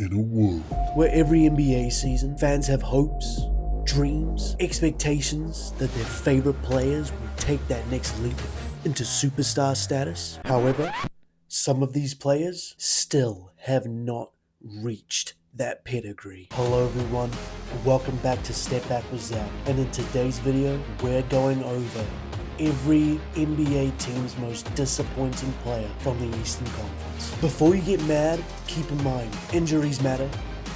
In a world where every NBA season, fans have hopes, dreams, expectations that their favorite players will take that next leap into superstar status. However, some of these players still have not reached that pedigree. Hello everyone, and welcome back to StepBack With Zak. And in today's video, we're going over every NBA team's most disappointing player from the Eastern Conference. Before you get mad, keep in mind, injuries matter,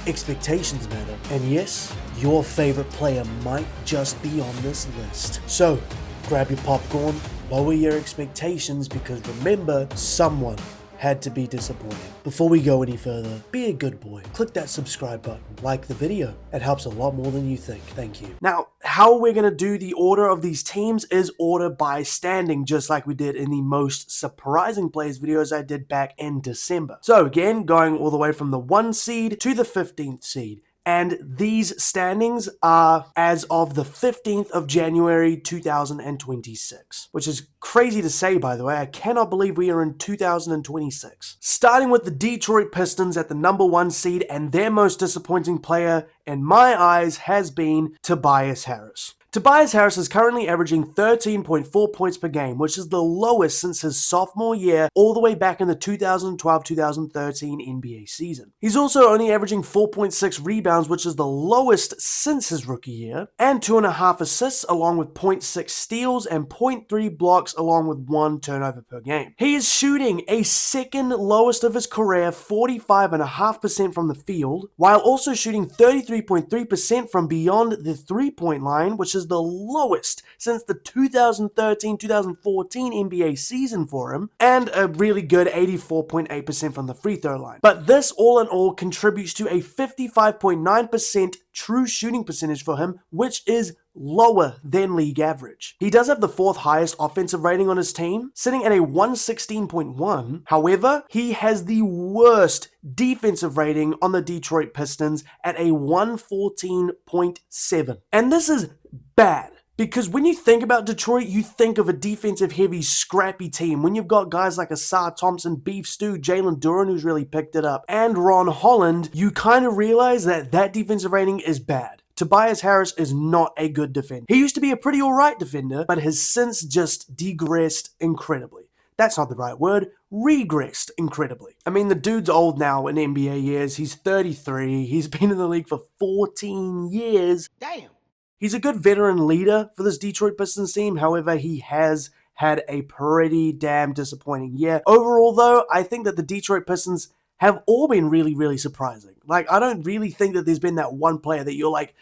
expectations matter, and yes, your favorite player might just be on this list. So, grab your popcorn, lower your expectations, because remember, someone had to be disappointed. Before we go any further, be a good boy. Click that subscribe button, like the video. It helps a lot more than you think. Thank you. Now, how we're going to do the order of these teams is order by standing, just like we did in the most surprising players videos I did back in December. So again, going all the way from the 1 seed to the 15th seed. And these standings are as of the 15th of January 2026, which is crazy to say, by the way. I cannot believe we are in 2026. Starting with the Detroit Pistons at the number 1 seed, and their most disappointing player, in my eyes, has been Tobias Harris. Tobias Harris is currently averaging 13.4 points per game, which is the lowest since his sophomore year, all the way back in the 2012-2013 NBA season. He's also only averaging 4.6 rebounds, which is the lowest since his rookie year, and 2.5 assists, along with 0.6 steals and 0.3 blocks, along with 1 turnover per game. He is shooting a second lowest of his career, 45.5% from the field, while also shooting 33.3% from beyond the 3-point line, which is the lowest since the 2013-2014 NBA season for him, and a really good 84.8% from the free throw line. But this all in all contributes to a 55.9% true shooting percentage for him, which is lower than league average. He does have the 4th highest offensive rating on his team, sitting at a 116.1. However, he has the worst defensive rating on the Detroit Pistons at a 114.7. And this is bad. Because when you think about Detroit, you think of a defensive-heavy, scrappy team. When you've got guys like Asar Thompson, Beef Stew, Jalen Duren, who's really picked it up, and Ron Holland, you kind of realize that that defensive rating is bad. Tobias Harris is not a good defender. He used to be a pretty alright defender, but has since just degressed incredibly. That's not the right word. Regressed incredibly. I mean, the dude's old now in NBA years. He's 33. He's been in the league for 14 years. Damn. He's a good veteran leader for this Detroit Pistons team. However, he has had a pretty damn disappointing year. Overall, though, I think that the Detroit Pistons have all been really, really surprising. Like, I don't really think that there's been that one player that you're like,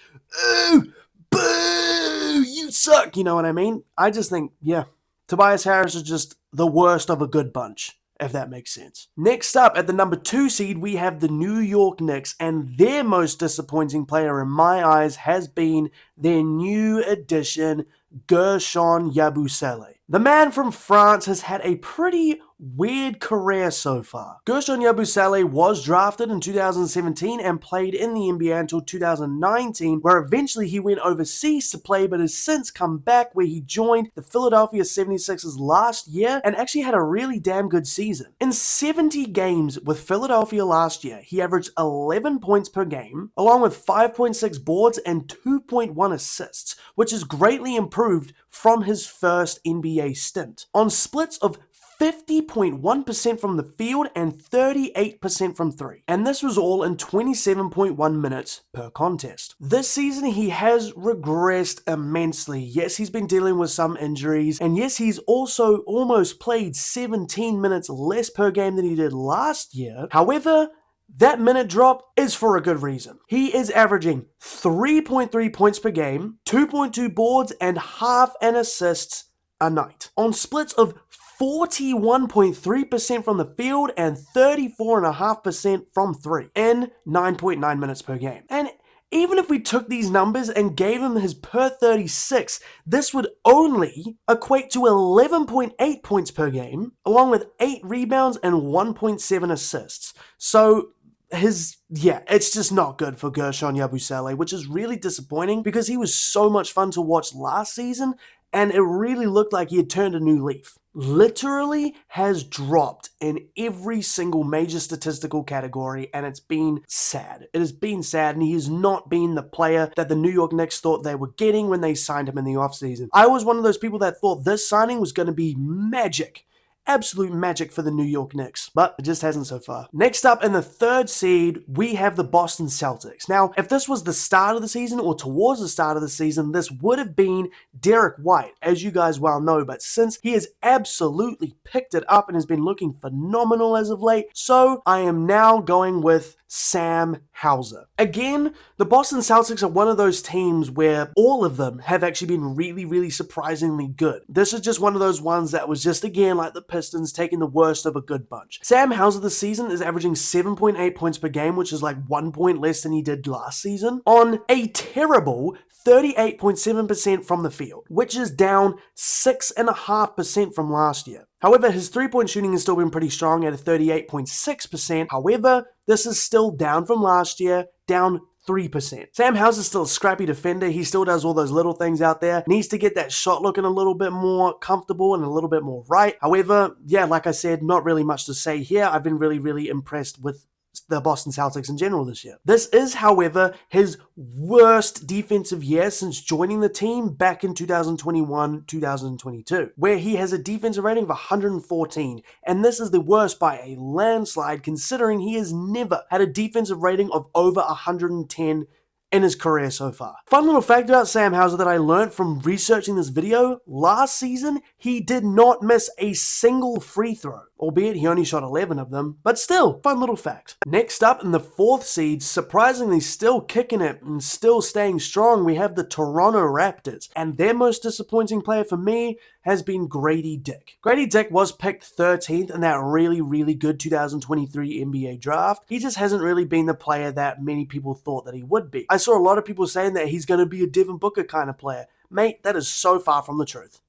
ooh, boo, you suck. You know what I mean? I just think, yeah, Tobias Harris is just the worst of a good bunch, if that makes sense. Next up, at the number 2 seed, we have the New York Knicks, and their most disappointing player in my eyes has been their new addition, Guerschon Yabusele. The man from France has had a pretty weird career so far. Guerschon Yabusele was drafted in 2017 and played in the NBA until 2019, where eventually he went overseas to play, but has since come back, where he joined the Philadelphia 76ers last year and actually had a really damn good season. In 70 games with Philadelphia last year, he averaged 11 points per game, along with 5.6 boards and 2.1 assists, which is greatly improved from his first NBA stint. On splits of 50.1% from the field and 38% from 3. And this was all in 27.1 minutes per contest. This season, he has regressed immensely. Yes, he's been dealing with some injuries. And yes, he's also almost played 17 minutes less per game than he did last year. However, that minute drop is for a good reason. He is averaging 3.3 points per game, 2.2 boards, and half an assists a night. On splits of 41.3% from the field and 34.5% from 3 in 9.9 minutes per game. And even if we took these numbers and gave him his per 36, this would only equate to 11.8 points per game, along with 8 rebounds and 1.7 assists. So it's just not good for Guerschon Yabusele, which is really disappointing because he was so much fun to watch last season, and it really looked like he had turned a new leaf. literally has dropped in every single major statistical category, and it's been sad. It has been sad, and he has not been the player that the New York Knicks thought they were getting when they signed him in the offseason. I was one of those people that thought this signing was going to be magic. Absolute magic for the New York Knicks, but it just hasn't so far. Next up in the third seed, we have the Boston Celtics. Now, if this was the start of the season or towards the start of the season, this would have been Derek White, as you guys well know, but since he has absolutely picked it up and has been looking phenomenal as of late, so I am now going with Sam Hauser. Again, the Boston Celtics are one of those teams where all of them have actually been really, really surprisingly good. This is just one of those ones that was just, again, like the Pistons, taking the worst of a good bunch. Sam Hauser this season is averaging 7.8 points per game, which is like 1 point less than he did last season, on a terrible 38.7% from the field, which is down 6.5% from last year. However, his three-point shooting has still been pretty strong at a 38.6%. However, this is still down from last year, down 3%. Sam Hauser's still a scrappy defender. He still does all those little things out there. Needs to get that shot looking a little bit more comfortable and a little bit more right. However, yeah, like I said, not really much to say here. I've been really, really impressed with the Boston Celtics in general this year. This is, however, his worst defensive year since joining the team back in 2021-2022, where he has a defensive rating of 114, and this is the worst by a landslide considering he has never had a defensive rating of over 110 in his career so far. Fun little fact about Sam Hauser that I learned from researching this video, last season he did not miss a single free throw, albeit he only shot 11 of them, but still, fun little fact. Next up in the fourth seed, surprisingly still kicking it and still staying strong, we have the Toronto Raptors, and their most disappointing player for me has been Grady Dick. Grady Dick was picked 13th in that really, really good 2023 NBA draft. He just hasn't really been the player that many people thought that he would be. I saw a lot of people saying that he's going to be a Devin Booker kind of player. Mate, that is so far from the truth.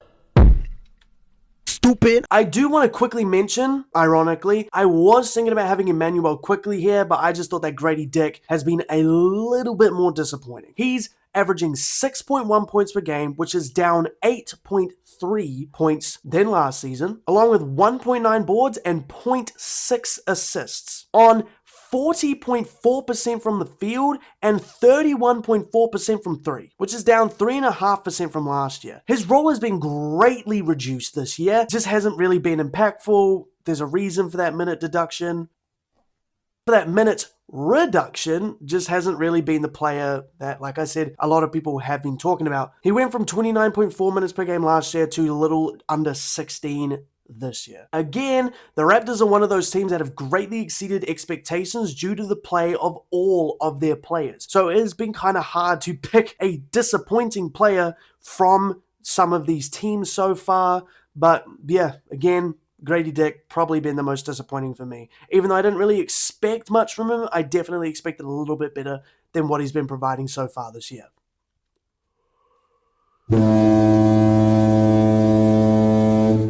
Stupid. I do want to quickly mention, ironically, I was thinking about having Emmanuel quickly here, but I just thought that Grady Dick has been a little bit more disappointing. He's averaging 6.1 points per game, which is down 8.3 points than last season, along with 1.9 boards and 0.6 assists on 40.4% from the field and 31.4% from three, which is down 3.5% from last year. His role has been greatly reduced this year, just hasn't really been impactful. There's a reason for that minute deduction. For that minute reduction, just hasn't really been the player that, like I said, a lot of people have been talking about. He went from 29.4 minutes per game last year to a little under 16 this year. Again, the Raptors are one of those teams that have greatly exceeded expectations due to the play of all of their players. So it has been kind of hard to pick a disappointing player from some of these teams so far. But yeah, again, Grady Dick probably been the most disappointing for me. Even though I didn't really expect much from him, I definitely expected a little bit better than what he's been providing so far this year.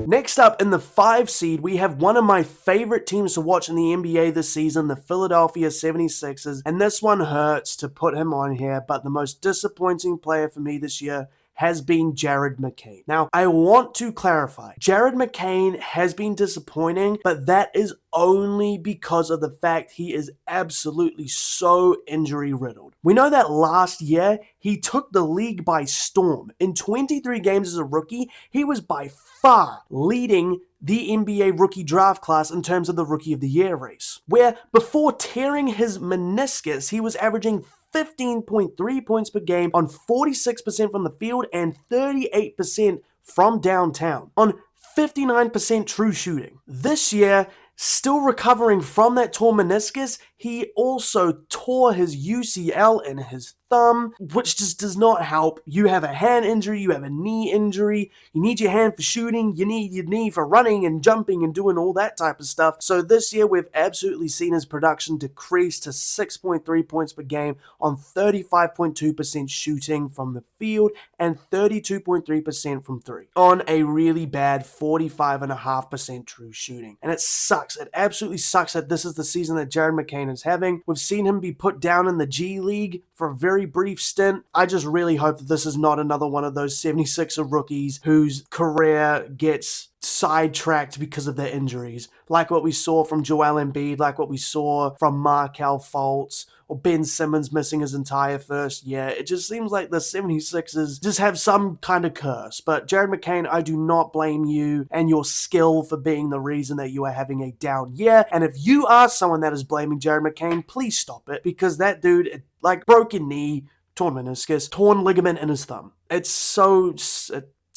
Next up, in the 5 seed, we have one of my favorite teams to watch in the NBA this season, the Philadelphia 76ers, and this one hurts to put him on here, but the most disappointing player for me this year has been Jared McCain. Now, I want to clarify, Jared McCain has been disappointing, but that is only because of the fact he is absolutely so injury-riddled. We know that last year, he took the league by storm. In 23 games as a rookie, he was by far leading the NBA rookie draft class in terms of the Rookie of the Year race, where before tearing his meniscus, he was averaging 15.3 points per game on 46% from the field and 38% from downtown on 59% true shooting. This year, still recovering from that torn meniscus, he also tore his UCL in his thumb, which just does not help. You have a hand injury, you have a knee injury, you need your hand for shooting, you need your knee for running and jumping and doing all that type of stuff. So this year we've absolutely seen his production decrease to 6.3 points per game on 35.2% shooting from the field and 32.3% from three on a really bad 45.5% true shooting. And it sucks. It absolutely sucks that this is the season that Jared McCain McCain is having. We've seen him be put down in the G League for a very brief stint. I just really hope that this is not another one of those 76er rookies whose career gets sidetracked because of their injuries, like what we saw from Joel Embiid, like what we saw from Markelle Fultz, or Ben Simmons missing his entire first year. It just seems like the 76ers just have some kind of curse. But Jared McCain, I do not blame you and your skill for being the reason that you are having a down year. And if you are someone that is blaming Jared McCain, please stop it, because that dude, like, broken knee, torn meniscus, torn ligament in his thumb. It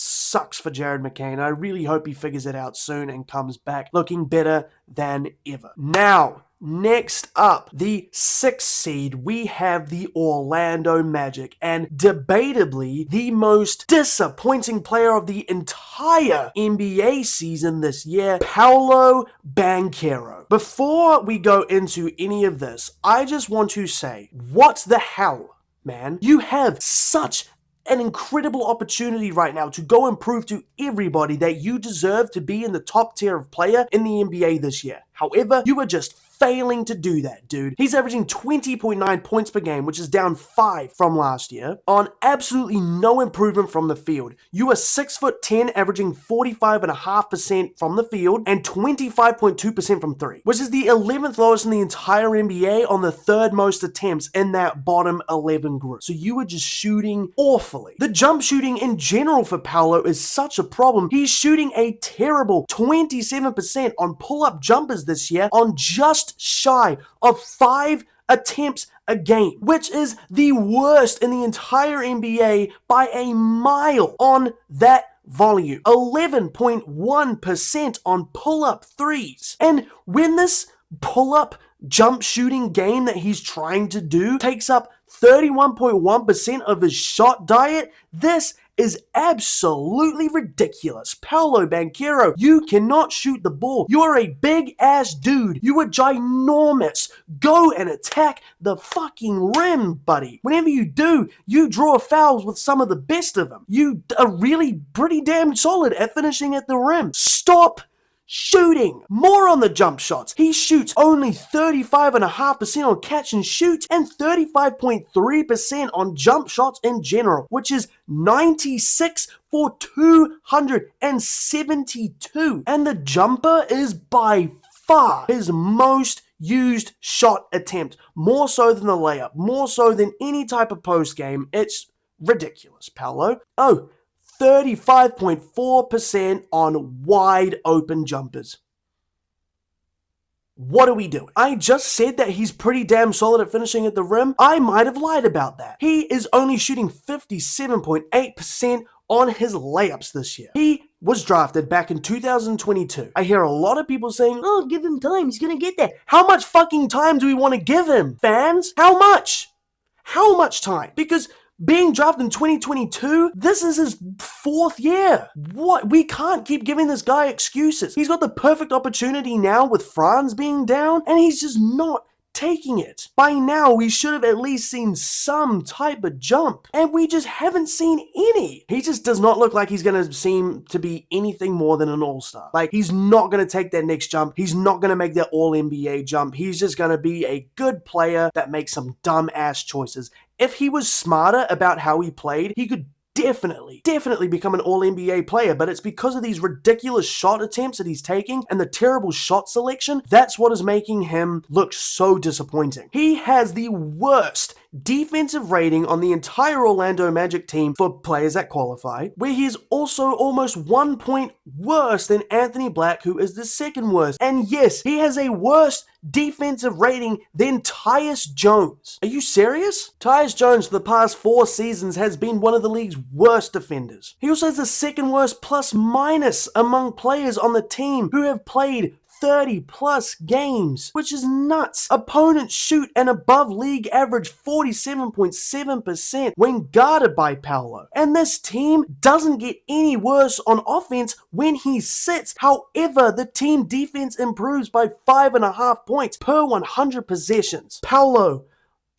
sucks for Jared McCain. I really hope he figures it out soon and comes back looking better than ever. Now, next up, the 6th seed, we have the Orlando Magic, and debatably the most disappointing player of the entire NBA season this year, Paolo Banchero. Before we go into any of this, I just want to say, what the hell, man? You have such an incredible opportunity right now to go and prove to everybody that you deserve to be in the top tier of player in the NBA this year. However, you are just failing to do that, dude. He's averaging 20.9 points per game, which is down 5 from last year, on absolutely no improvement from the field. You are 6'10", averaging 45.5% from the field and 25.2% from 3, which is the 11th lowest in the entire NBA on the 3rd most attempts in that bottom 11 group. So you are just shooting awfully. The jump shooting in general for Paolo is such a problem. He's shooting a terrible 27% on pull-up jumpers this year on just shy of 5 attempts a game, which is the worst in the entire NBA by a mile on that volume. 11.1% on pull-up threes. And when this pull-up jump shooting game that he's trying to do takes up 31.1% of his shot diet, this is absolutely ridiculous. Paolo Banchero, you cannot shoot the ball. You are a big ass dude. You are ginormous. Go and attack the fucking rim, buddy. Whenever you do, you draw fouls with some of the best of them. You are really pretty damn solid at finishing at the rim. Stop shooting more on the jump shots. He shoots only 35.5% on catch and shoot and 35.3% on jump shots in general, which is 96 for 272. And the jumper is by far his most used shot attempt, more so than the layup, more so than any type of post game. It's ridiculous, Paolo. 35.4% on wide open jumpers. What are we doing? I just said that he's pretty damn solid at finishing at the rim. I might have lied about that. He is only shooting 57.8% on his layups this year. He was drafted back in 2022. I hear a lot of people saying, oh, give him time, he's gonna get there. How much fucking time do we want to give him, fans? How much? How much time? Because being drafted in 2022, this is his 4th year. What? We can't keep giving this guy excuses. He's got the perfect opportunity now with Franz being down, and he's just not taking it. By now, we should have at least seen some type of jump, and we just haven't seen any. He just does not look like he's going to seem to be anything more than an all-star. Like, he's not going to take that next jump. He's not going to make that all-NBA jump. He's just going to be a good player that makes some dumb-ass choices. If he was smarter about how he played, he could definitely become an all-NBA player, but it's because of these ridiculous shot attempts that he's taking and the terrible shot selection, that's what is making him look so disappointing. He has the worst defensive rating on the entire Orlando Magic team for players that qualify, where he is also almost 1 point worse than Anthony Black, who is the 2nd worst. And yes, he has a worse defensive rating than Tyus Jones. Are you serious? Tyus Jones for the past 4 seasons has been one of the league's worst defenders. He also has the 2nd worst plus minus among players on the team who have played 30 plus games, which is nuts. Opponents shoot an above league average 47.7% when guarded by Paolo. And this team doesn't get any worse on offense when he sits. However, the team defense improves by 5.5 points per 100 possessions. Paolo,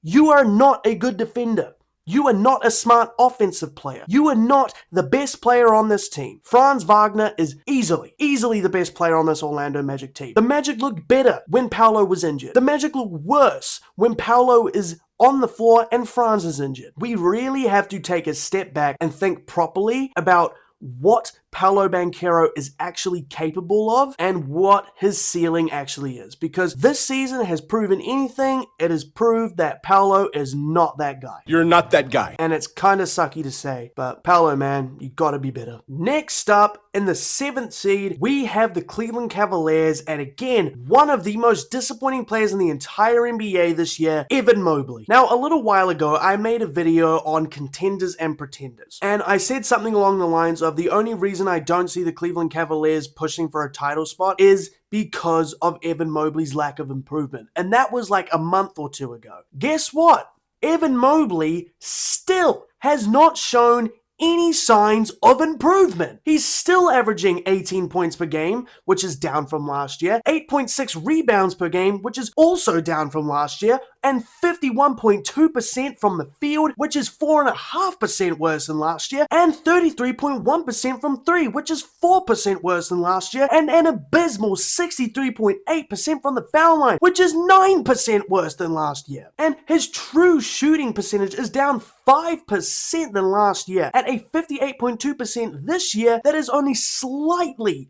you are not a good defender. You are not a smart offensive player. You are not the best player on this team. Franz Wagner is easily the best player on this Orlando Magic team. The Magic looked better when Paolo was injured. The Magic look worse when Paolo is on the floor and Franz is injured. We really have to take a step back and think properly about what Paolo Banchero is actually capable of and what his ceiling actually is. Because this season has proven anything, it has proved that Paolo is not that guy. You're not that guy. And it's kind of sucky to say, but Paolo, man, you gotta be better. Next up, in the 7th seed, we have the Cleveland Cavaliers, and again, one of the most disappointing players in the entire NBA this year, Evan Mobley. Now, a little while ago, I made a video on contenders and pretenders, and I said something along the lines of the only reason I don't see the Cleveland Cavaliers pushing for a title spot is because of Evan Mobley's lack of improvement. And that was like a month or two ago. Guess what? Evan Mobley still has not shown any signs of improvement. He's still averaging 18 points per game, which is down from last year, 8.6 rebounds per game, which is also down from last year, and 51.2% from the field, which is 4.5% worse than last year, and 33.1% from 3, which is 4% worse than last year, and an abysmal 63.8% from the foul line, which is 9% worse than last year. And his true shooting percentage is down 5% than last year, at a 58.2% this year. That is only slightly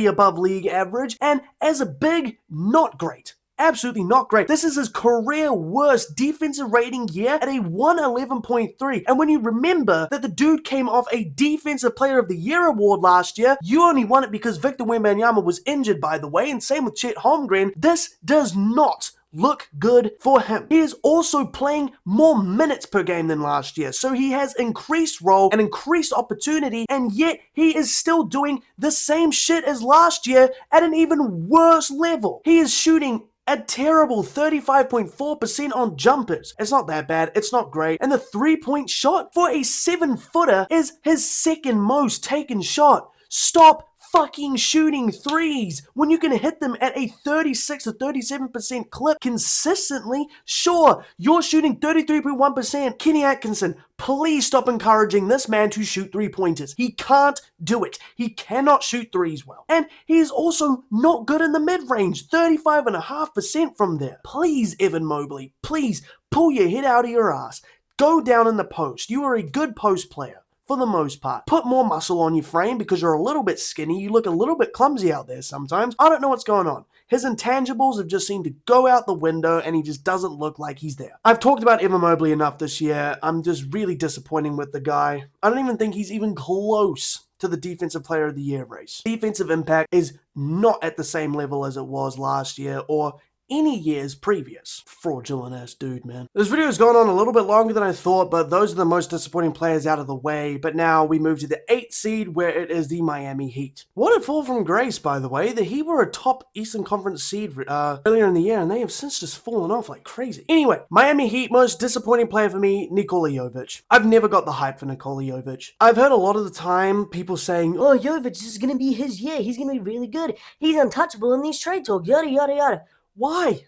above league average, and as a big, not great. Absolutely not great. This is his career worst defensive rating year at a 111.3. And when you remember that the dude came off a Defensive Player of the Year award last year, you only won it because Victor Wembanyama was injured, by the way, and same with Chet Holmgren. This does not look good for him. He is also playing more minutes per game than last year, so he has increased role and increased opportunity, and yet he is still doing the same shit as last year at an even worse level. He is shooting a terrible 35.4% on jumpers. It's not that bad, it's not great. And the 3-point shot for a 7-footer is his second most taken shot. Stop fucking shooting threes when you can hit them at a 36 to 37% clip consistently. Sure, you're shooting 33.1%. Kenny Atkinson, please stop encouraging this man to shoot 3-pointers. He can't do it. He cannot shoot threes well. And he is also not good in the mid-range, 35.5% from there. Please, Evan Mobley, please pull your head out of your ass. Go down in the post. You are a good post player. For the most part. Put more muscle on your frame because you're a little bit skinny. You look a little bit clumsy out there sometimes. I don't know what's going on. His intangibles have just seemed to go out the window and he just doesn't look like he's there. I've talked about Evan Mobley enough this year. I'm just really disappointing with the guy. I don't even think he's even close to the Defensive Player of the Year race. Defensive impact is not at the same level as it was last year or any years previous. Fraudulent ass dude, man. This video has gone on a little bit longer than I thought, but those are the most disappointing players out of the way. But now we move to the 8th seed, where it is the Miami Heat. What a fall from grace, by the way. The Heat were a top Eastern Conference seed earlier in the year, and they have since just fallen off like crazy. Anyway, Miami Heat, most disappointing player for me, Nikola Jovic. I've never got the hype for Nikola Jovic. I've heard a lot of the time people saying, oh, Jovic is going to be his year. He's going to be really good. He's untouchable in these trade talks, yada, yada, yada. Why?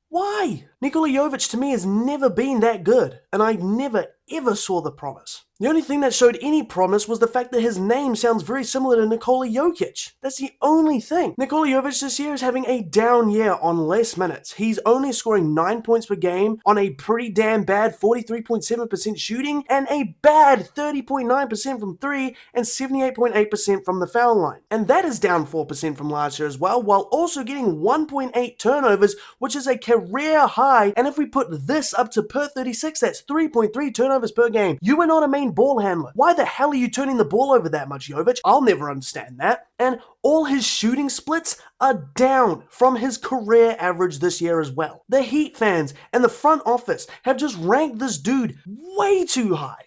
Why? Nikola Jovic to me has never been that good, and I never ever saw the promise. The only thing that showed any promise was the fact that his name sounds very similar to Nikola Jokic. That's the only thing. Nikola Jovic this year is having a down year on less minutes. He's only scoring 9 points per game on a pretty damn bad 43.7% shooting and a bad 30.9% from 3 and 78.8% from the foul line. And that is down 4% from last year as well, while also getting 1.8 turnovers, which is a career high. And if we put this up to per 36, that's 3.3 turnovers per game. You are not a main ball handler. Why the hell are you turning the ball over that much, Jovic? I'll never understand that. And all his shooting splits are down from his career average this year as well. The Heat fans and the front office have just ranked this dude way too high.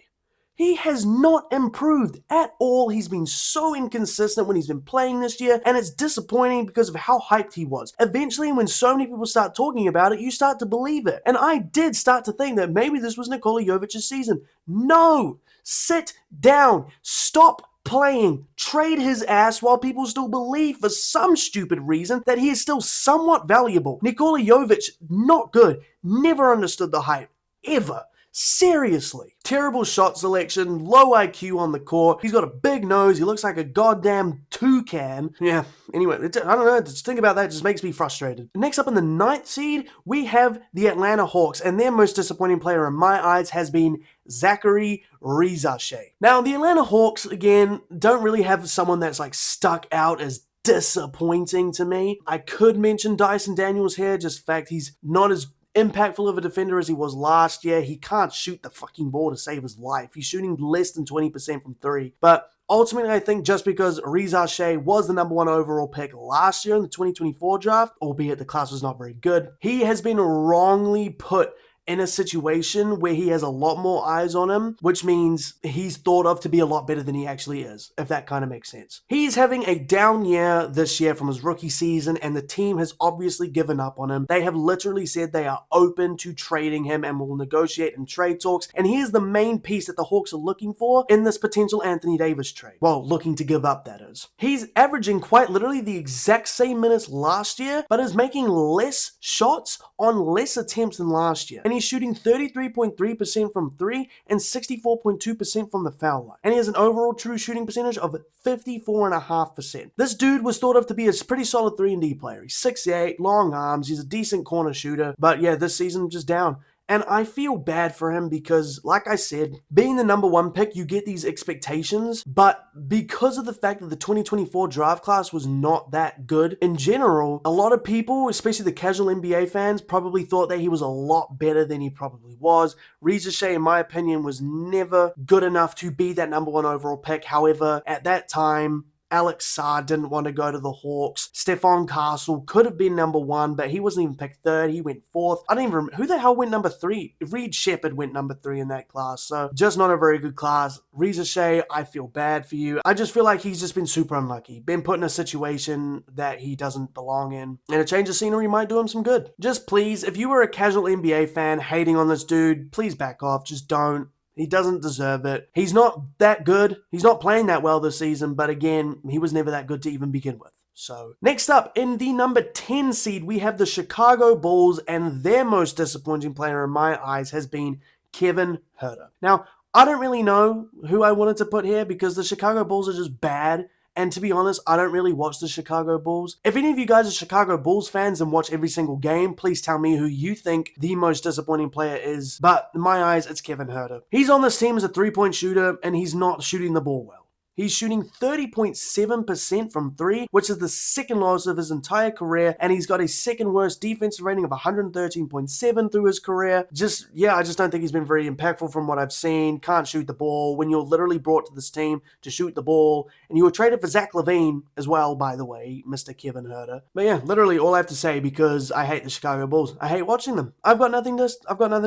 He has not improved at all. He's been so inconsistent when he's been playing this year, and it's disappointing because of how hyped he was. Eventually, when so many people start talking about it, you start to believe it. And I did start to think that maybe this was Nikola Jovic's season. No! Sit down. Stop playing. Trade his ass while people still believe for some stupid reason that he is still somewhat valuable. Nikola Jovic, not good. Never understood the hype. Ever. Seriously. Terrible shot selection, low IQ on the court. He's got a big nose. He looks like a goddamn toucan. Yeah, anyway, I don't know. Just think about that. It just makes me frustrated. Next up in the 9th seed, we have the Atlanta Hawks, and their most disappointing player in my eyes has been Zachary Rizashe. Now, the Atlanta Hawks, again, don't really have someone that's like stuck out as disappointing to me. I could mention Dyson Daniels here, just the fact he's not as impactful of a defender as he was last year. He can't shoot the fucking ball to save his life. He's shooting less than 20% from 3. But ultimately, I think just because Rizashe was the number 1 overall pick last year in the 2024 draft, albeit the class was not very good, he has been wrongly put in a situation where he has a lot more eyes on him, which means he's thought of to be a lot better than he actually is, if that kind of makes sense. He's having a down year this year from his rookie season, and the team has obviously given up on him. They have literally said they are open to trading him and will negotiate in trade talks, and he is the main piece that the Hawks are looking for in this potential Anthony Davis trade. Well, looking to give up, that is. He's averaging quite literally the exact same minutes last year, but is making less shots on less attempts than last year. And he's shooting 33.3% from 3 and 64.2% from the foul line. And he has an overall true shooting percentage of 54.5%. This dude was thought of to be a pretty solid 3-and-D player. He's 6'8", long arms, he's a decent corner shooter, but yeah, this season just down. And I feel bad for him because, like I said, being the number 1 pick, you get these expectations, but because of the fact that the 2024 draft class was not that good, in general, a lot of people, especially the casual NBA fans, probably thought that he was a lot better than he probably was. Rizashe, in my opinion, was never good enough to be that number 1 overall pick. However, at that time, Alex Sarr didn't want to go to the Hawks. Stephon Castle could have been number 1, but he wasn't even picked 3rd. He went 4th. I don't even remember. Who the hell went number 3? Reed Shepherd went number 3 in that class. So just not a very good class. Rizashe, I feel bad for you. I just feel like he's just been super unlucky. Been put in a situation that he doesn't belong in. And a change of scenery might do him some good. Just please, if you were a casual NBA fan hating on this dude, please back off. Just don't. He doesn't deserve it. He's not that good. He's not playing that well this season, but again, he was never that good to even begin with. So, next up, in the number 10 seed, we have the Chicago Bulls, and their most disappointing player in my eyes has been Kevin Huerter. Now, I don't really know who I wanted to put here because the Chicago Bulls are just bad. And to be honest, I don't really watch the Chicago Bulls. If any of you guys are Chicago Bulls fans and watch every single game, please tell me who you think the most disappointing player is. But in my eyes, it's Kevin Huerter. He's on this team as a 3-point shooter, and he's not shooting the ball well. He's shooting 30.7% from 3, which is the second lowest of his entire career, and he's got a second worst defensive rating of 113.7 through his career. I just don't think he's been very impactful from what I've seen. Can't shoot the ball when you're literally brought to this team to shoot the ball, and you were traded for Zach LaVine as well, by the way, Mr. Kevin Huerter. But yeah, literally all I have to say, because I hate the Chicago Bulls. I hate watching them. I've got nothing to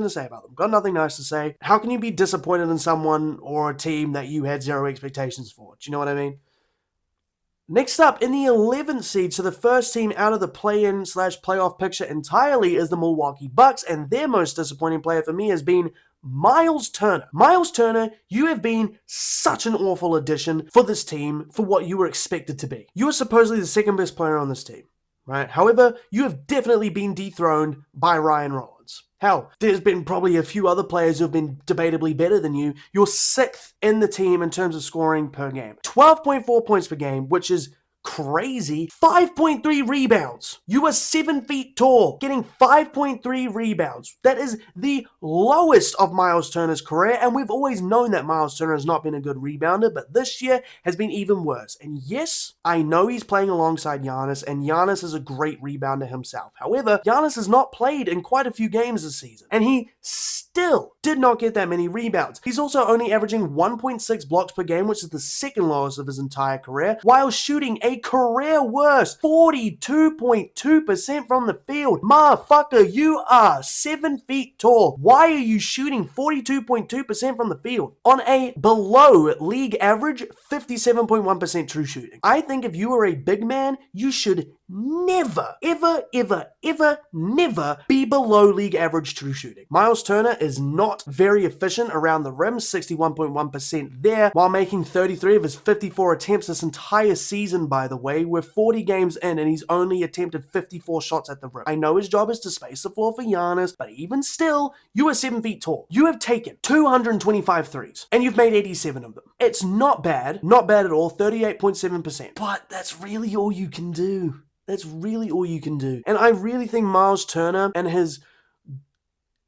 say about them. Got nothing nice to say. How can you be disappointed in someone or a team that you had zero expectations for? Do you know what I mean? Next up, in the 11th seed, so the first team out of the play-in/playoff picture entirely is the Milwaukee Bucks, and their most disappointing player for me has been Miles Turner. Miles Turner, you have been such an awful addition for this team for what you were expected to be. You are supposedly the second best player on this team, right? However, you have definitely been dethroned by Ryan Rollins. Hell, there's been probably a few other players who have been debatably better than you. You're 6th in the team in terms of scoring per game. 12.4 points per game, which is crazy. 5.3 rebounds. You are 7 feet tall, getting 5.3 rebounds. That is the lowest of Miles Turner's career, and we've always known that Miles Turner has not been a good rebounder, but this year has been even worse. And yes, I know he's playing alongside Giannis, and Giannis is a great rebounder himself. However, Giannis has not played in quite a few games this season, and he still did not get that many rebounds. He's also only averaging 1.6 blocks per game, which is the second lowest of his entire career, while shooting a career worst 42.2% from the field. Motherfucker, you are 7 feet tall. Why are you shooting 42.2% from the field on a below league average 57.1% true shooting? I think if you are a big man, you should never, ever, ever, ever, never be below league average true shooting. Miles Turner is not very efficient around the rim, 61.1% there, while making 33 of his 54 attempts this entire season, by the way. We're 40 games in and he's only attempted 54 shots at the rim. I know his job is to space the floor for Giannis, but even still, you are 7 feet tall. You have taken 225 threes and you've made 87 of them. It's not bad at all, 38.7%, but that's really all you can do. That's really all you can do. And I really think Miles Turner and his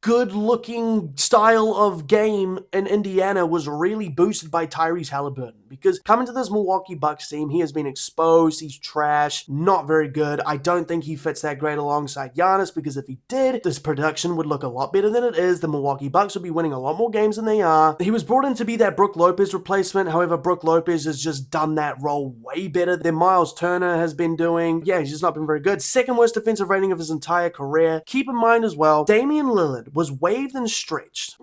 good-looking style of game in Indiana was really boosted by Tyrese Halliburton, because coming to this Milwaukee Bucks team, he has been exposed. He's trash, not very good. I don't think he fits that great alongside Giannis, because if he did, this production would look a lot better than it is. The Milwaukee Bucks would be winning a lot more games than they are. He was brought in to be that Brook Lopez replacement. However, Brook Lopez has just done that role way better than Miles Turner has been doing. Yeah, he's just not been very good. Second worst defensive rating of his entire career. Keep in mind as well, Damian Lillard was waived and stretched,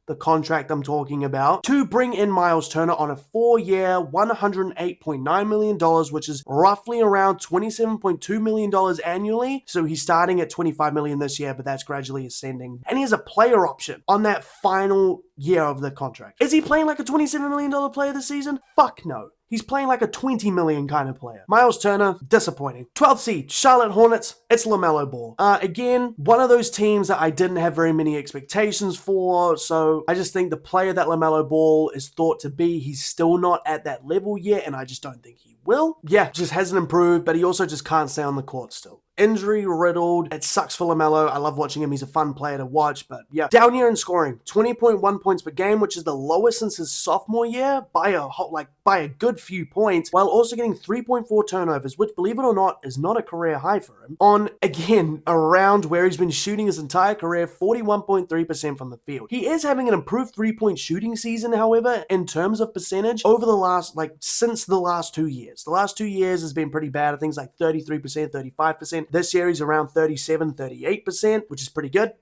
the contract I'm talking about, to bring in Miles Turner on a 4-year, $108.9 million, which is roughly around $27.2 million annually. So he's starting at $25 million this year, but that's gradually ascending. And he has a player option on that final year of the contract. Is he playing like a $27 million player this season? Fuck no. He's playing like a $20 million kind of player. Miles Turner, disappointing. 12th seed, Charlotte Hornets, it's LaMelo Ball. Again, one of those teams that I didn't have very many expectations for, so I just think the player that LaMelo Ball is thought to be, he's still not at that level yet, and I just don't think he will. Yeah, just hasn't improved, but he also just can't stay on the court still. Injury riddled. It sucks for LaMelo. I love watching him. He's a fun player to watch, but yeah. Down year in scoring, 20.1 points per game, which is the lowest since his sophomore year by a good few points, while also getting 3.4 turnovers, which, believe it or not, is not a career high for him. On, again, around where he's been shooting his entire career, 41.3% from the field. He is having an improved 3-point shooting season, however, in terms of percentage over the last, since the last 2 years. The last 2 years has been pretty bad at things like 33%, 35%. This year he's around 37, 38%, which is pretty good.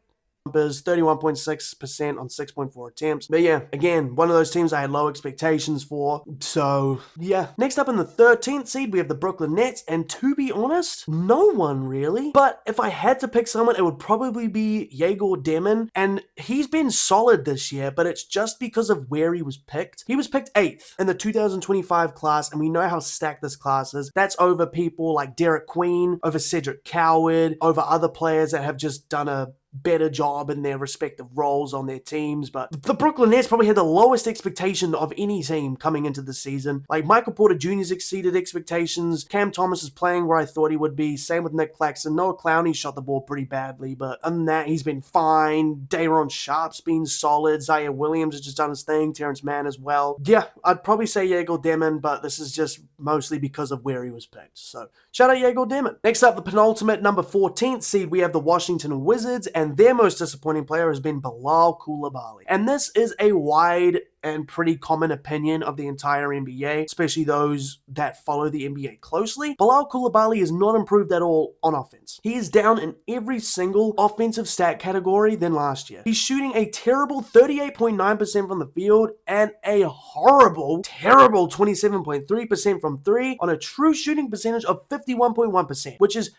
Is 31.6% on 6.4 attempts. But yeah, again, one of those teams I had low expectations for. So yeah. Next up in the 13th seed, we have the Brooklyn Nets. And to be honest, no one really. But if I had to pick someone, it would probably be Yegor Demon. And he's been solid this year, but it's just because of where he was picked. He was picked 8th in the 2025 class, and we know how stacked this class is. That's over people like Derek Queen, over Cedric Coward, over other players that have just done a better job in their respective roles on their teams. But the Brooklyn Nets probably had the lowest expectation of any team coming into the season. Like, Michael Porter Jr.'s exceeded expectations. Cam Thomas is playing where I thought he would be. Same with Nick Claxton. Noah Clowney shot the ball pretty badly, but other than that, he's been fine. Day'Ron Sharpe's been solid. Zaire Williams has just done his thing. Terrence Mann as well. Yeah, I'd probably say Yegor Demon, but this is just mostly because of where he was picked. So shout out Yegor Demon. Next up, the penultimate number 14th seed, we have the Washington Wizards, and their most disappointing player has been Bilal Coulibaly. And this is a wide and pretty common opinion of the entire NBA, especially those that follow the NBA closely. Bilal Coulibaly has not improved at all on offense. He is down in every single offensive stat category than last year. He's shooting a terrible 38.9% from the field and a horrible, terrible 27.3% from 3 on a true shooting percentage of 51.1%, which is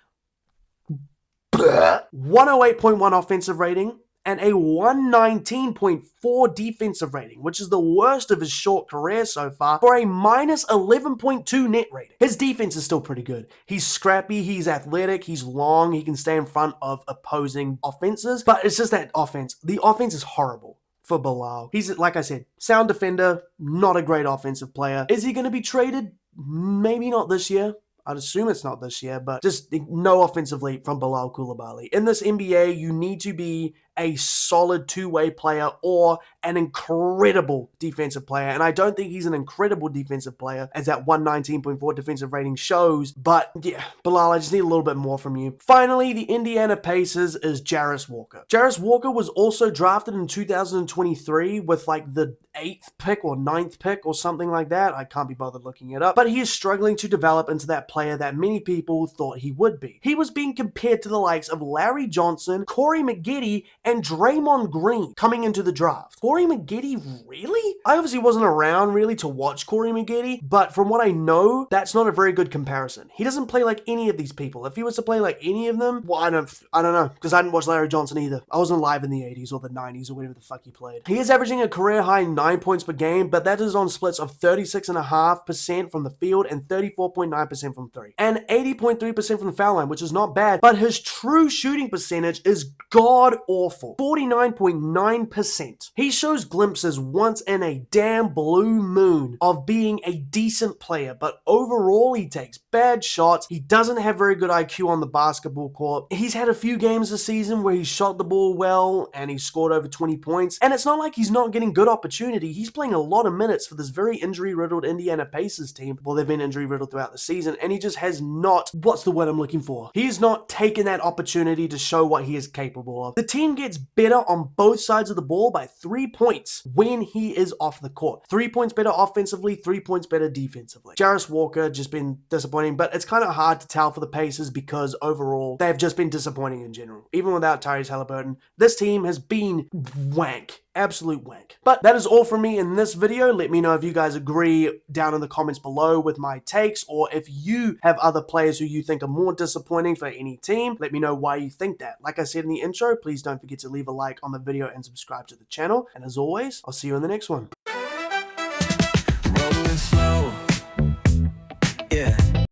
108.1 offensive rating and a 119.4 defensive rating, which is the worst of his short career so far, for a minus 11.2 net rating. His defense is still pretty good. He's scrappy, he's athletic, he's long, he can stay in front of opposing offenses, but it's just that offense. The offense is horrible for Bilal. He's, like I said, sound defender, not a great offensive player. Is he going to be traded? Maybe not this year. I'd assume it's not this year, but just no offensive leap from Bilal Coulibaly. In this NBA, you need to be a solid two-way player or an incredible defensive player. And I don't think he's an incredible defensive player, as that 119.4 defensive rating shows. But yeah, Bilal, I just need a little bit more from you. Finally, the Indiana Pacers is Jarris Walker. Jarris Walker was also drafted in 2023 with the 8th pick or 9th pick or something like that. I can't be bothered looking it up. But he is struggling to develop into that player that many people thought he would be. He was being compared to the likes of Larry Johnson, Corey McGiddy, and Draymond Green coming into the draft. Corey Maggette, really? I obviously wasn't around really to watch Corey Maggette, but from what I know, that's not a very good comparison. He doesn't play like any of these people. If he was to play like any of them, well, I don't know, because I didn't watch Larry Johnson either. I wasn't alive in the 80s or the 90s or whatever the fuck he played. He is averaging a career high 9 points per game, but that is on splits of 36.5% from the field and 34.9% from three, and 80.3% from the foul line, which is not bad, but his true shooting percentage is god awful, 49.9%. He shows glimpses once in a damn blue moon of being a decent player, but overall he takes bad shots. He doesn't have very good IQ on the basketball court. He's had a few games this season where he shot the ball well and he scored over 20 points, and it's not like he's not getting good opportunity. He's playing a lot of minutes for this very injury-riddled Indiana Pacers team. Well, they've been injury-riddled throughout the season, and he just has not, what's the word I'm looking for? He's not taken that opportunity to show what he is capable of. The team gets better on both sides of the ball by 3 points when he is off the court. 3 points better offensively, 3 points better defensively. Jarris Walker just been disappointing, but it's kind of hard to tell for the Pacers because overall they've just been disappointing in general. Even without Tyrese Halliburton, this team has been wank. Absolute wank. But that is all from me in this video. Let me know if you guys agree down in the comments below with my takes, or if you have other players who you think are more disappointing for any team. Let me know why you think that. Like I said in the intro, please don't forget to leave a like on the video and subscribe to the channel. And as always, I'll see you in the next one.